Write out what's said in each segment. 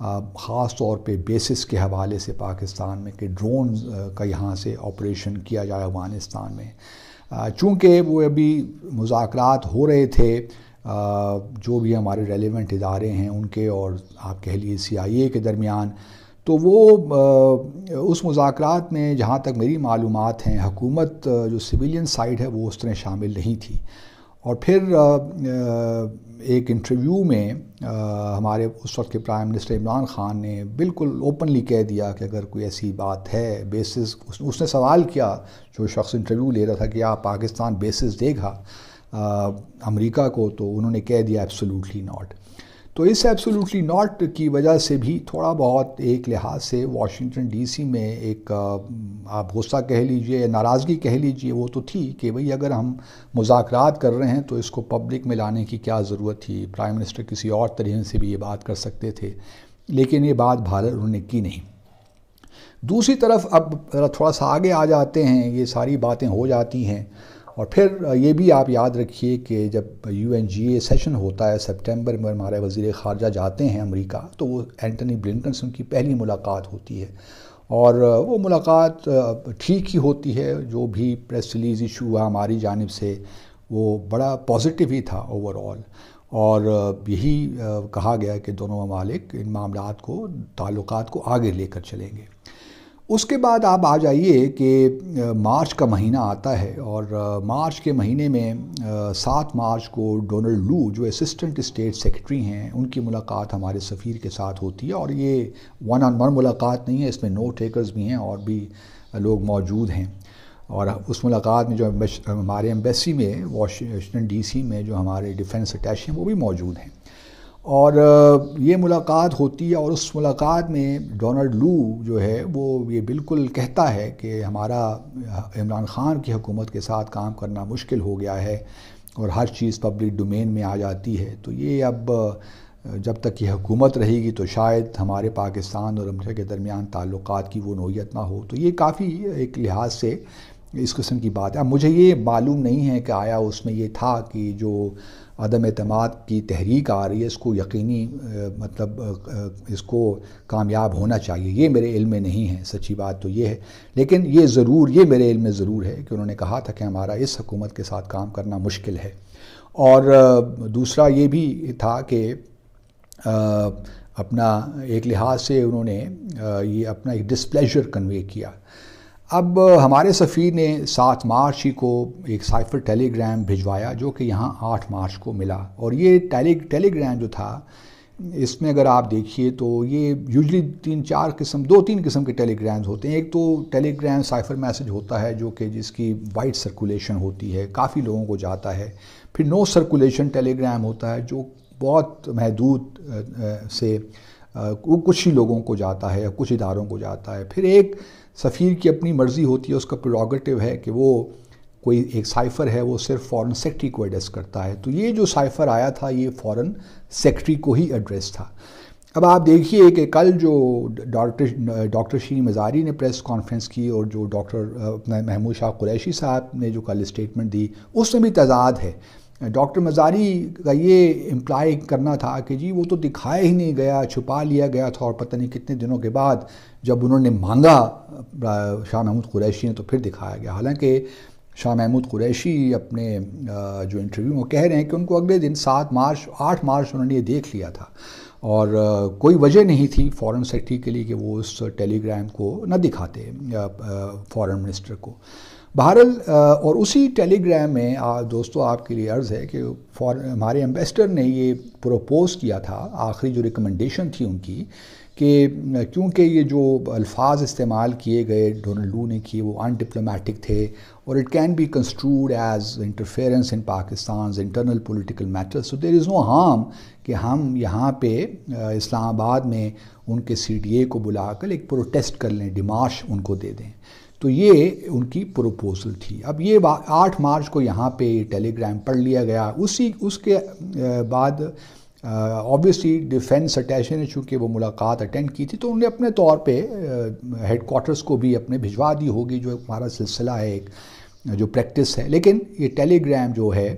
خاص طور پہ بیسس کے حوالے سے پاکستان میں کہ ڈرون کا یہاں سے آپریشن کیا جائے افغانستان میں. چونکہ وہ ابھی مذاکرات ہو رہے تھے جو بھی ہمارے ریلیونٹ ادارے ہیں ان کے اور آپ کہہ لیے CIA کے درمیان، تو وہ اس مذاکرات میں جہاں تک میری معلومات ہیں حکومت جو سویلین سائڈ ہے وہ اس طرح شامل نہیں تھی. اور پھر ایک انٹرویو میں ہمارے اس وقت کے پرائم منسٹر عمران خان نے بالکل اوپنلی کہہ دیا کہ اگر کوئی ایسی بات ہے بیسز، اس نے سوال کیا جو شخص انٹرویو لے رہا تھا کہ آپ پاکستان بیسز دے گا امریکہ کو، تو انہوں نے کہہ دیا ایبسولوٹلی ناٹ. تو اس ایبسولوٹلی ناٹ کی وجہ سے بھی تھوڑا بہت ایک لحاظ سے واشنگٹن DC میں ایک آپ غصہ کہہ لیجئے، ناراضگی کہہ لیجئے، وہ تو تھی کہ بھئی اگر ہم مذاکرات کر رہے ہیں تو اس کو پبلک میں لانے کی کیا ضرورت تھی. پرائم منسٹر کسی اور طریقے سے بھی یہ بات کر سکتے تھے، لیکن یہ بات بھارت انہوں نے کی نہیں. دوسری طرف اب تھوڑا سا آگے آ جاتے ہیں، یہ ساری باتیں ہو جاتی ہیں، اور پھر یہ بھی آپ یاد رکھیے کہ جب UNGA سیشن ہوتا ہے سپٹمبر میں، ہمارے وزیر خارجہ جاتے ہیں امریکہ، تو وہ اینٹنی بلنکن سے ان کی پہلی ملاقات ہوتی ہے، اور وہ ملاقات ٹھیک ہی ہوتی ہے. جو بھی پریس ریلیز ایشو ہوا ہماری جانب سے وہ بڑا پازیٹیو ہی تھا اوور آل، اور یہی کہا گیا کہ دونوں ممالک ان معاملات کو، تعلقات کو آگے لے کر چلیں گے. اس کے بعد آپ آ جائیے کہ مارچ کا مہینہ آتا ہے، اور مارچ کے مہینے میں 7 مارچ کو ڈونلڈ لو جو اسسٹنٹ اسٹیٹ سیکرٹری ہیں ان کی ملاقات ہمارے سفیر کے ساتھ ہوتی ہے. اور یہ 1-on-1 ملاقات نہیں ہے، اس میں نوٹ ٹیکرز بھی ہیں اور بھی لوگ موجود ہیں. اور اس ملاقات میں جو ہمارے ایمبیسی میں واشنگٹن DC میں جو ہمارے ڈیفنس اٹیچے ہیں وہ بھی موجود ہیں. اور یہ ملاقات ہوتی ہے، اور اس ملاقات میں ڈونلڈ لو جو ہے وہ یہ بالکل کہتا ہے کہ ہمارا عمران خان کی حکومت کے ساتھ کام کرنا مشکل ہو گیا ہے اور ہر چیز پبلک ڈومین میں آ جاتی ہے. تو یہ اب جب تک یہ حکومت رہے گی تو شاید ہمارے پاکستان اور امریکہ کے درمیان تعلقات کی وہ نوعیت نہ ہو. تو یہ کافی ایک لحاظ سے اس قسم کی بات ہے. اب مجھے یہ معلوم نہیں ہے کہ آیا اس میں یہ تھا کہ جو عدم اعتماد کی تحریک آ رہی ہے اس کو یقینی مطلب اس کو کامیاب ہونا چاہیے، یہ میرے علم میں نہیں ہے. سچی بات تو یہ ہے، لیکن یہ میرے علم میں ضرور ہے کہ انہوں نے کہا تھا کہ ہمارا اس حکومت کے ساتھ کام کرنا مشکل ہے. اور دوسرا یہ بھی تھا کہ اپنا ایک لحاظ سے انہوں نے یہ اپنا ایک ڈسپلیجر کنوے کیا. اب ہمارے سفیر نے 7 مارچ ہی کو ایک سائفر ٹیلی گرام بھجوایا جو کہ یہاں 8 مارچ کو ملا. اور یہ ٹیلی گرام جو تھا اس میں اگر آپ دیکھیے تو یہ یوزلی 2-3 قسم کے ٹیلی گرامز ہوتے ہیں. ایک تو ٹیلی گرام سائفر میسج ہوتا ہے جو کہ جس کی وائڈ سرکولیشن ہوتی ہے، کافی لوگوں کو جاتا ہے. پھر نو سرکولیشن ٹیلی گرام ہوتا ہے جو بہت محدود سے کچھ ہی لوگوں کو جاتا ہے، کچھ اداروں کو جاتا ہے. پھر ایک سفیر کی اپنی مرضی ہوتی ہے، اس کا پریروگیٹو ہے کہ وہ کوئی ایک سائفر ہے وہ صرف فورن سیکرٹری کو ایڈریس کرتا ہے. تو یہ جو سائفر آیا تھا یہ فورن سیکرٹری کو ہی ایڈریس تھا. اب آپ دیکھیے کہ کل جو ڈاکٹر شیریں مزاری نے پریس کانفرنس کی اور جو ڈاکٹر محمود شاہ قریشی صاحب نے جو کل اسٹیٹمنٹ دی اس میں بھی تضاد ہے. ڈاکٹر مزاری کا یہ امپلائی کرنا تھا کہ جی وہ تو دکھایا ہی نہیں گیا، چھپا لیا گیا تھا، اور پتہ نہیں کتنے دنوں کے بعد جب انہوں نے مانگا شاہ محمود قریشی نے تو پھر دکھایا گیا. حالانکہ شاہ محمود قریشی اپنے جو انٹرویو میں کہہ رہے ہیں کہ ان کو اگلے دن 8 مارچ انہوں نے یہ دیکھ لیا تھا، اور کوئی وجہ نہیں تھی فورن سیکرٹری کے لیے کہ وہ اس ٹیلی گرام کو نہ دکھاتے فورن منسٹر کو. بہرحال اور اسی ٹیلی گرام میں دوستو آپ کے لیے عرض ہے کہ ہمارے ایمبیسڈر نے یہ پروپوز کیا تھا، آخری جو ریکمنڈیشن تھی ان کی، کہ کیونکہ یہ جو الفاظ استعمال کیے گئے ڈونلڈ لو نے کیے وہ ان ڈپلومیٹک تھے اور it can be construed as interference in Pakistan's internal political matters. So there is no harm کہ ہم یہاں پہ اسلام آباد میں ان کے CDA کو بلا کر ایک پروٹیسٹ کر لیں، ڈیمارش ان کو دے دیں. تو یہ ان کی پروپوزل تھی. اب یہ 8 مارچ کو یہاں پہ ٹیلی گرام پڑھ لیا گیا. اس کے بعد آبویسلی ڈیفنس اٹیچے نے چونکہ وہ ملاقات اٹینڈ کی تھی تو انہوں نے اپنے طور پہ ہیڈ کوارٹرز کو بھی اپنے بھجوا دی ہوگی، جو ہمارا سلسلہ ہے ایک جو پریکٹس ہے. لیکن یہ ٹیلی گرام جو ہے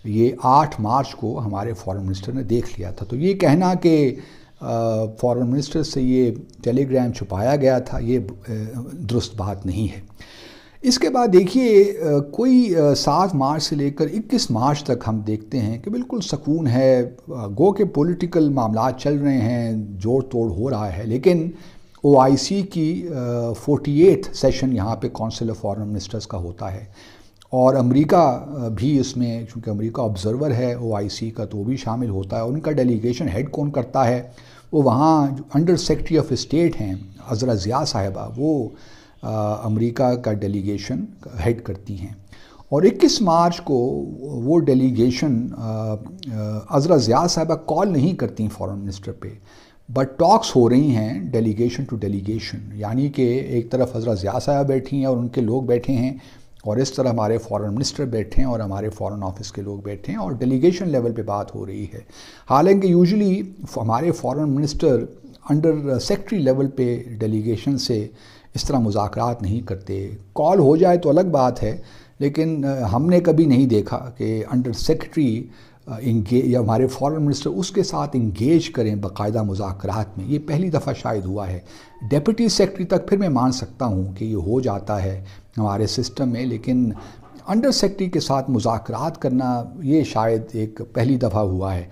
یہ 8 مارچ کو ہمارے فارن منسٹر نے دیکھ لیا تھا. تو یہ کہنا کہ فارن منسٹر سے یہ ٹیلی گرام چھپایا گیا تھا، یہ درست بات نہیں ہے۔ اس کے بعد دیکھیے کوئی 7 مارچ سے لے کر 21 مارچ تک ہم دیکھتے ہیں کہ بالکل سکون ہے، گو کہ پولیٹیکل معاملات چل رہے ہیں، جوڑ توڑ ہو رہا ہے، لیکن OIC کی 48 سیشن یہاں پہ کونسل آف فارن منسٹرز کا ہوتا ہے، اور امریکہ بھی اس میں، چونکہ امریکہ آبزرور ہے OIC کا، تو وہ بھی شامل ہوتا ہے۔ ان کا ڈیلیگیشن ہیڈ کون کرتا ہے؟ وہ وہاں انڈر سیکرٹری آف اسٹیٹ ہیں عذرا ضیاء صاحبہ، وہ امریکہ کا ڈیلیگیشن ہیڈ کرتی ہیں۔ اور 21 مارچ کو وہ ڈیلیگیشن عذرا ضیاء صاحبہ کال نہیں کرتی فارن منسٹر پہ، بٹ ٹاکس ہو رہی ہیں ڈیلیگیشن ٹو ڈیلیگیشن، یعنی کہ ایک طرف عذرا ضیاء صاحبہ بیٹھی ہیں اور ان کے لوگ بیٹھے ہیں، اور اس طرح ہمارے فارن منسٹر بیٹھے ہیں اور ہمارے فارن آفس کے لوگ بیٹھے ہیں، اور ڈیلیگیشن لیول پہ بات ہو رہی ہے۔ حالانکہ یوزلی ہمارے foreign minister under secretary level پہ ڈیلیگیشن سے اس طرح مذاکرات نہیں کرتے، کال ہو جائے تو الگ بات ہے، لیکن ہم نے کبھی نہیں دیکھا کہ انڈر سیکرٹری یا ہمارے فارن منسٹر اس کے ساتھ انگیج کریں باقاعدہ مذاکرات میں۔ یہ پہلی دفعہ شاید ہوا ہے۔ ڈیپٹی سیکرٹری تک پھر میں مان سکتا ہوں کہ یہ ہو جاتا ہے ہمارے سسٹم میں، لیکن انڈر سیکرٹری کے ساتھ مذاکرات کرنا یہ شاید ایک پہلی دفعہ ہوا ہے۔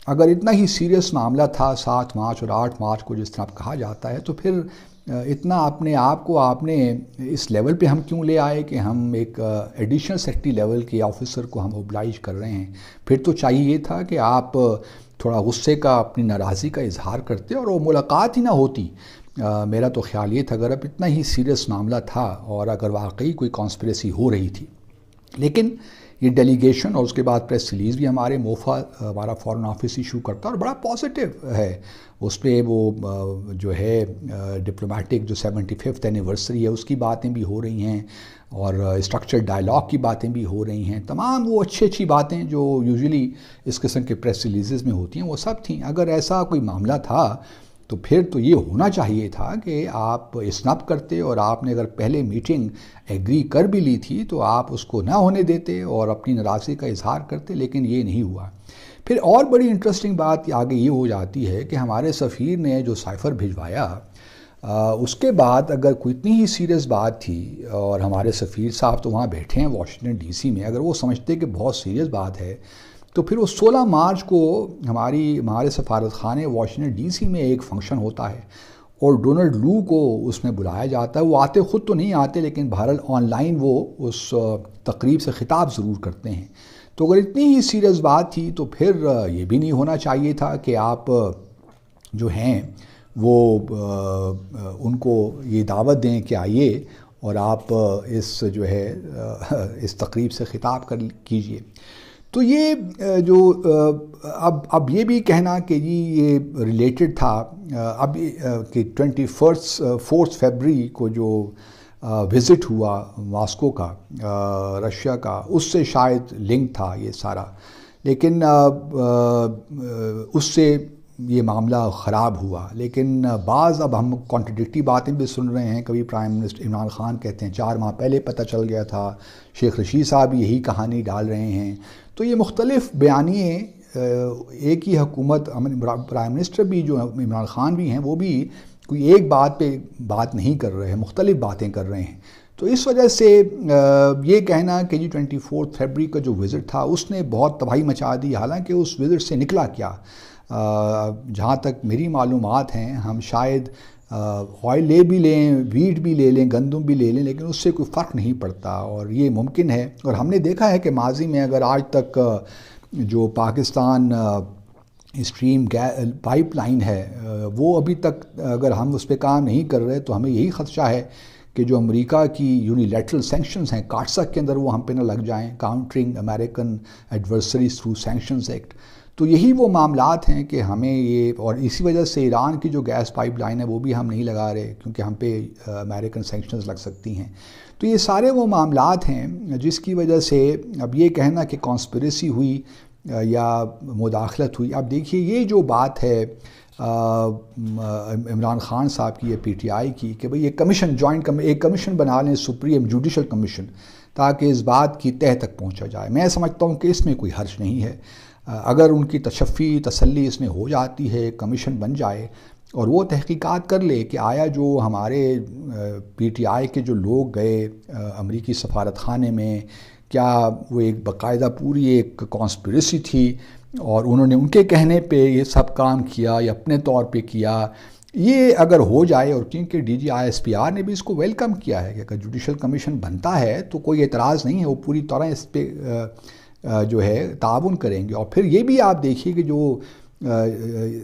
اگر اتنا ہی سیریس معاملہ تھا 7 مارچ اور 8 مارچ کو جس طرح کہا جاتا ہے، تو پھر اتنا اپنے آپ کو آپ نے اس لیول پہ ہم کیوں لے آئے کہ ہم ایک ایڈیشنل سیکرٹری لیول کے آفیسر کو ہم اوبلائج کر رہے ہیں؟ پھر تو چاہیے یہ تھا کہ آپ تھوڑا غصے کا، اپنی ناراضی کا اظہار کرتے اور وہ ملاقات ہی نہ ہوتی۔ میرا تو خیال یہ تھا اگر اب اتنا ہی سیریس معاملہ تھا اور اگر واقعی کوئی کانسپریسی ہو رہی تھی، لیکن یہ ڈیلیگیشن اور اس کے بعد پریس ریلیز بھی ہمارے موفا ہمارا فارن آفس ایشو کرتا ہے اور بڑا پازیٹیو ہے اس پہ۔ وہ جو ہے ڈپلومیٹک جو 75th اینیورسری ہے اس کی باتیں بھی ہو رہی ہیں، اور اسٹرکچر ڈائلاگ کی باتیں بھی ہو رہی ہیں، تمام وہ اچھی باتیں جو یوزلی اس قسم کے پریس ریلیزز میں ہوتی ہیں وہ سب تھیں۔ اگر ایسا کوئی معاملہ تھا تو پھر تو یہ ہونا چاہیے تھا کہ آپ اسنپ کرتے، اور آپ نے اگر پہلے میٹنگ ایگری کر بھی لی تھی تو آپ اس کو نہ ہونے دیتے اور اپنی ناراضگی کا اظہار کرتے، لیکن یہ نہیں ہوا۔ پھر اور بڑی انٹرسٹنگ بات آگے یہ ہو جاتی ہے کہ ہمارے سفیر نے جو سائفر بھجوایا، اس کے بعد اگر کوئی اتنی ہی سیریس بات تھی، اور ہمارے سفیر صاحب تو وہاں بیٹھے ہیں واشنگٹن DC میں، اگر وہ سمجھتے کہ بہت سیریس بات ہے تو پھر وہ 16 مارچ کو ہمارے سفارت خانے واشنگٹن DC میں ایک فنکشن ہوتا ہے، اور ڈونلڈ لو کو اس میں بلایا جاتا ہے۔ وہ آتے خود تو نہیں آتے، لیکن بہرحال آن لائن وہ اس تقریب سے خطاب ضرور کرتے ہیں۔ تو اگر اتنی ہی سیریس بات تھی تو پھر یہ بھی نہیں ہونا چاہیے تھا کہ آپ جو ہیں وہ ان کو یہ دعوت دیں کہ آئیے اور آپ اس جو ہے اس تقریب سے خطاب کیجئے۔ تو یہ جو اب یہ بھی کہنا کہ جی یہ ریلیٹڈ تھا، اب کہ 4 فیبری کو جو وزٹ ہوا ماسکو کا، رشیا کا، اس سے شاید لنک تھا یہ سارا، لیکن اس سے یہ معاملہ خراب ہوا۔ لیکن بعض اب ہم کانٹرڈکٹری باتیں بھی سن رہے ہیں، کبھی پرائم منسٹر عمران خان کہتے ہیں 4 ماہ پہلے پتہ چل گیا تھا، شیخ رشید صاحب یہی کہانی ڈال رہے ہیں۔ تو یہ مختلف بیانیے ایک ہی حکومت، پرائم منسٹر بھی جو عمران خان بھی ہیں وہ بھی کوئی ایک بات پہ بات نہیں کر رہے ہیں، مختلف باتیں کر رہے ہیں۔ تو اس وجہ سے یہ کہنا کہ جی 24 فیبری کا جو وزٹ تھا اس نے بہت تباہی مچا دی، حالانکہ اس وزٹ سے نکلا کیا؟ جہاں تک میری معلومات ہیں، ہم شاید آئل لے بھی لیں، ویٹ بھی لے لیں، گندم بھی لے لیں، لیکن اس سے کوئی فرق نہیں پڑتا، اور یہ ممکن ہے۔ اور ہم نے دیکھا ہے کہ ماضی میں اگر آج تک جو پاکستان اسٹریم پائپ لائن ہے وہ ابھی تک اگر ہم اس پہ کام نہیں کر رہے تو ہمیں یہی خدشہ ہے کہ جو امریکہ کی یونیلیٹرل سینکشنز ہیں کارسک کے اندر وہ ہم پہ نہ لگ جائیں، countering American adversaries through sanctions act. تو یہی وہ معاملات ہیں کہ ہمیں یہ، اور اسی وجہ سے ایران کی جو گیس پائپ لائن ہے وہ بھی ہم نہیں لگا رہے کیونکہ ہم پہ امریکن سینکشنز لگ سکتی ہیں۔ تو یہ سارے وہ معاملات ہیں جس کی وجہ سے اب یہ کہنا کہ کانسپریسی ہوئی یا مداخلت ہوئی، اب دیکھیے یہ جو بات ہے عمران خان صاحب کی یا PTI کی کہ بھئی یہ کمیشن ایک کمیشن بنا لیں، سپریم جوڈیشل کمیشن، تاکہ اس بات کی تہہ تک پہنچا جائے، میں سمجھتا ہوں کہ اس میں کوئی حرج نہیں ہے۔ اگر ان کی تشفی تسلی اس میں ہو جاتی ہے، کمیشن بن جائے اور وہ تحقیقات کر لے کہ آیا جو ہمارے پی ٹی آئی کے جو لوگ گئے امریکی سفارت خانے میں، کیا وہ ایک باقاعدہ پوری ایک کانسپریسی تھی اور انہوں نے ان کے کہنے پہ یہ سب کام کیا یا اپنے طور پہ کیا. یہ اگر ہو جائے، اور کیونکہ D G I S P R نے بھی اس کو ویلکم کیا ہے کہ اگر جوڈیشل کمیشن بنتا ہے تو کوئی اعتراض نہیں ہے، وہ پوری طرح اس پہ جو ہے تعاون کریں گے. اور پھر یہ بھی آپ دیکھیے کہ جو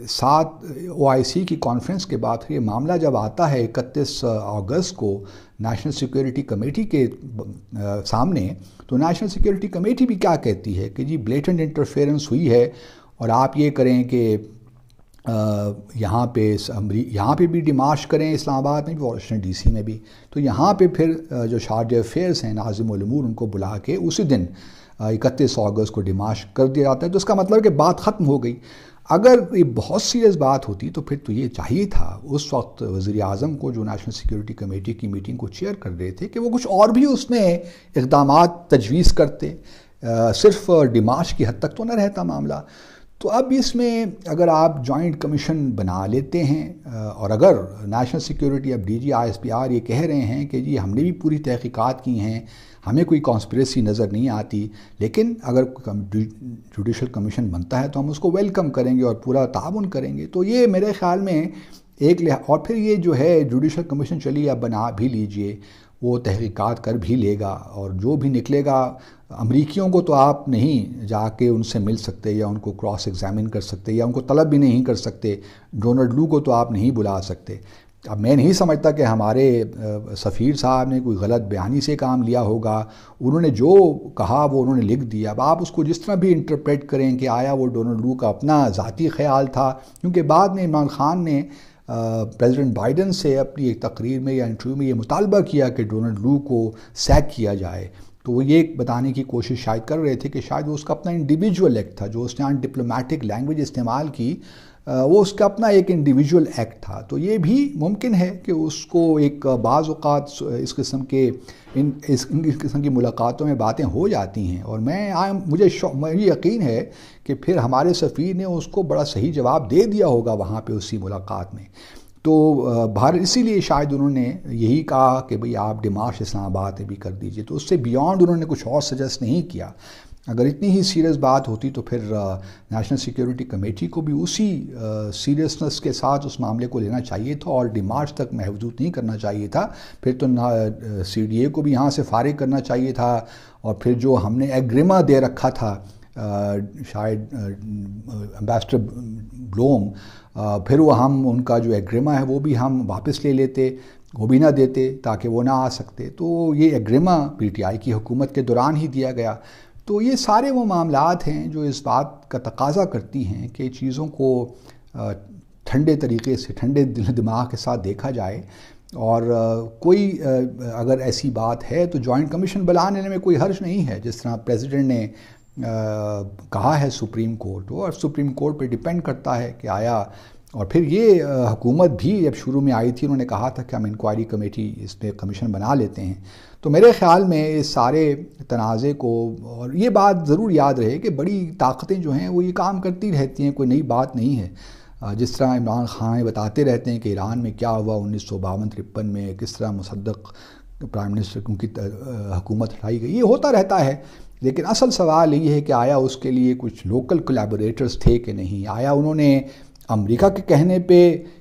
7 OIC کی کانفرنس کے بعد یہ معاملہ جب آتا ہے 31 اگست کو نیشنل سیکیورٹی کمیٹی کے سامنے، تو نیشنل سیکیورٹی کمیٹی بھی کیا کہتی ہے کہ جی بلیٹنٹ انٹرفیئرنس ہوئی ہے اور آپ یہ کریں کہ یہاں پہ بھی ڈیمارش کریں، اسلام آباد میں بھی، واشنگٹن ڈی سی میں بھی. تو یہاں پہ پھر جو شارجہ افیئرس ہیں ناظم الامور ان کو بلا کے اسی دن 31 اگست کو ڈیمارش کر دیا جاتا ہے. تو اس کا مطلب کہ بات ختم ہو گئی. اگر یہ بہت سیریس بات ہوتی تو پھر تو یہ چاہیے تھا اس وقت وزیر اعظم کو، جو نیشنل سیکیورٹی کمیٹی کی میٹنگ کو چیئر کر رہے تھے، کہ وہ کچھ اور بھی اس میں اقدامات تجویز کرتے، صرف ڈیمارش کی حد تک تو نہ رہتا معاملہ. تو اب اس میں اگر آپ جوائنٹ کمیشن بنا لیتے ہیں، اور اگر نیشنل سیکیورٹی اب D G I S P R یہ کہہ رہے ہیں کہ جی ہم نے بھی پوری تحقیقات کی ہیں، ہمیں کوئی کانسپریسی نظر نہیں آتی، لیکن اگر جوڈیشل کمیشن بنتا ہے تو ہم اس کو ویلکم کریں گے اور پورا تعاون کریں گے. تو یہ میرے خیال میں اور پھر یہ جو ہے جوڈیشل کمیشن چلیے اب بنا بھی لیجئے، وہ تحقیقات کر بھی لے گا، اور جو بھی نکلے گا، امریکیوں کو تو آپ نہیں جا کے ان سے مل سکتے یا ان کو کراس ایگزامن کر سکتے یا ان کو طلب بھی نہیں کر سکتے. ڈونلڈ لو کو تو آپ نہیں بلا سکتے. اب میں نہیں سمجھتا کہ ہمارے سفیر صاحب نے کوئی غلط بیانی سے کام لیا ہوگا. انہوں نے جو کہا وہ انہوں نے لکھ دیا. اب آپ اس کو جس طرح بھی انٹرپریٹ کریں کہ آیا وہ ڈونلڈ لو کا اپنا ذاتی خیال تھا، کیونکہ بعد میں عمران خان نے پریزیڈنٹ بائیڈن سے اپنی ایک تقریر میں یا انٹرویو میں یہ مطالبہ کیا کہ ڈونلڈ لو کو سیک کیا جائے. تو وہ یہ بتانے کی کوشش شاید کر رہے تھے کہ شاید وہ اس کا اپنا انڈیویجول ایکٹ تھا، جو اس نے ڈپلومیٹک لینگویج استعمال کی، وہ اس کا اپنا ایک انڈیویجول ایکٹ تھا. تو یہ بھی ممکن ہے کہ اس کو ایک بعض اوقات اس قسم کی ملاقاتوں میں باتیں ہو جاتی ہیں، اور مجھے یقین ہے کہ پھر ہمارے سفیر نے اس کو بڑا صحیح جواب دے دیا ہوگا وہاں پہ اسی ملاقات میں. تو اسی لیے شاید انہوں نے یہی کہا کہ بھئی آپ ڈیمارش اسلام آباد میں بھی کر دیجئے. تو اس سے بیانڈ انہوں نے کچھ اور سجیسٹ نہیں کیا. اگر اتنی ہی سیریس بات ہوتی تو پھر نیشنل سیکیورٹی کمیٹی کو بھی اسی سیریسنس کے ساتھ اس معاملے کو لینا چاہیے تھا اور ڈیمارچ تک محدود نہیں کرنا چاہیے تھا. پھر تو سی ڈی اے کو بھی یہاں سے فارغ کرنا چاہیے تھا، اور پھر جو ہم نے ایگریما دے رکھا تھا شاید امبیسڈر بلوم، پھر وہ ہم ان کا جو ایگریما ہے وہ بھی ہم واپس لے لیتے، وہ بھی نہ دیتے تاکہ وہ نہ آ سکتے. تو یہ ایگریما پی ٹی آئی کی حکومت کے دوران ہی دیا گیا. تو یہ سارے وہ معاملات ہیں جو اس بات کا تقاضا کرتی ہیں کہ چیزوں کو ٹھنڈے طریقے سے، ٹھنڈے دل دماغ کے ساتھ دیکھا جائے. اور کوئی اگر ایسی بات ہے تو جوائنٹ کمیشن بلانے میں کوئی حرج نہیں ہے، جس طرح پریزیڈنٹ نے کہا ہے سپریم کورٹ، اور سپریم کورٹ پہ ڈیپینڈ کرتا ہے کہ آیا. اور پھر یہ حکومت بھی جب شروع میں آئی تھی انہوں نے کہا تھا کہ ہم انکوائری کمیٹی اس پہ کمیشن بنا لیتے ہیں. تو میرے خیال میں اس سارے تنازع کو، اور یہ بات ضرور یاد رہے کہ بڑی طاقتیں جو ہیں وہ یہ کام کرتی رہتی ہیں، کوئی نئی بات نہیں ہے. جس طرح عمران خان بتاتے رہتے ہیں کہ ایران میں کیا ہوا 1952-53 میں، کس طرح مصدق پرائم منسٹر کی حکومت ہٹائی گئی، یہ ہوتا رہتا ہے. لیکن اصل سوال یہ ہے کہ آیا اس کے لیے کچھ لوکل کولیبوریٹرز تھے کہ نہیں؟ آیا انہوں نے امریکہ کے کہنے پہ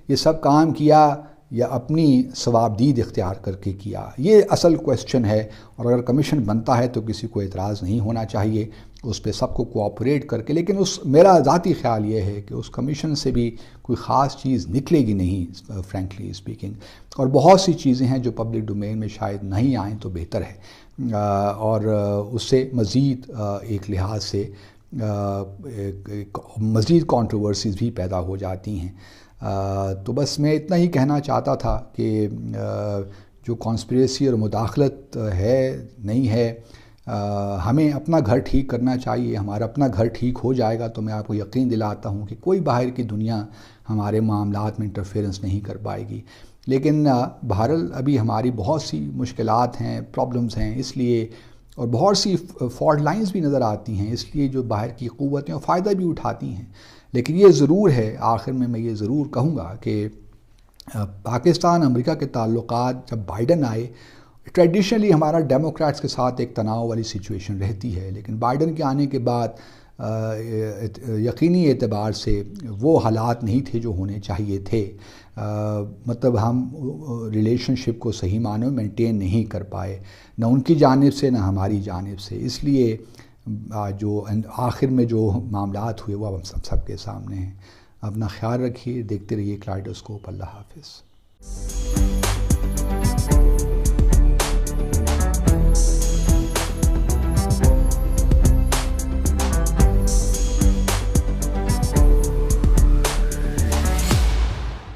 یہ سب کام کیا یا اپنی ثوابدید اختیار کر کے کیا؟ یہ اصل کویسچن ہے. اور اگر کمیشن بنتا ہے تو کسی کو اعتراض نہیں ہونا چاہیے اس پہ، سب کو کوآپریٹ کر کے. لیکن میرا ذاتی خیال یہ ہے کہ اس کمیشن سے بھی کوئی خاص چیز نکلے گی نہیں، فرینکلی اسپیکنگ. اور بہت سی چیزیں ہیں جو پبلک ڈومین میں شاید نہیں آئیں تو بہتر ہے، اور اس سے مزید ایک لحاظ سے مزید کنٹروورسیز بھی پیدا ہو جاتی ہیں. تو بس میں اتنا ہی کہنا چاہتا تھا کہ جو کانسپریسی اور مداخلت ہے نہیں ہے، ہمیں اپنا گھر ٹھیک کرنا چاہیے. ہمارا اپنا گھر ٹھیک ہو جائے گا تو میں آپ کو یقین دلاتا ہوں کہ کوئی باہر کی دنیا ہمارے معاملات میں انٹرفیئرنس نہیں کر پائے گی. لیکن بہرحال ابھی ہماری بہت سی مشکلات ہیں، پرابلمز ہیں، اس لیے اور بہت سی فالٹ لائنز بھی نظر آتی ہیں، اس لیے جو باہر کی قوتیں فائدہ بھی اٹھاتی ہیں. لیکن یہ ضرور ہے، آخر میں یہ ضرور کہوں گا کہ پاکستان امریکہ کے تعلقات جب بائیڈن آئے، ٹریڈیشنلی ہمارا ڈیموکریٹس کے ساتھ ایک تناؤ والی سچویشن رہتی ہے، لیکن بائیڈن کے آنے کے بعد یقینی اعتبار سے وہ حالات نہیں تھے جو ہونے چاہیے تھے. مطلب ہم ریلیشن شپ کو صحیح معنوں میں مینٹین نہیں کر پائے، نہ ان کی جانب سے نہ ہماری جانب سے. اس لیے جو آخر میں جو معاملات ہوئے وہ ہم سب کے سامنے ہیں. اپنا خیال رکھیے، دیکھتے رہیے کلیڈوسکوپ. اللہ حافظ.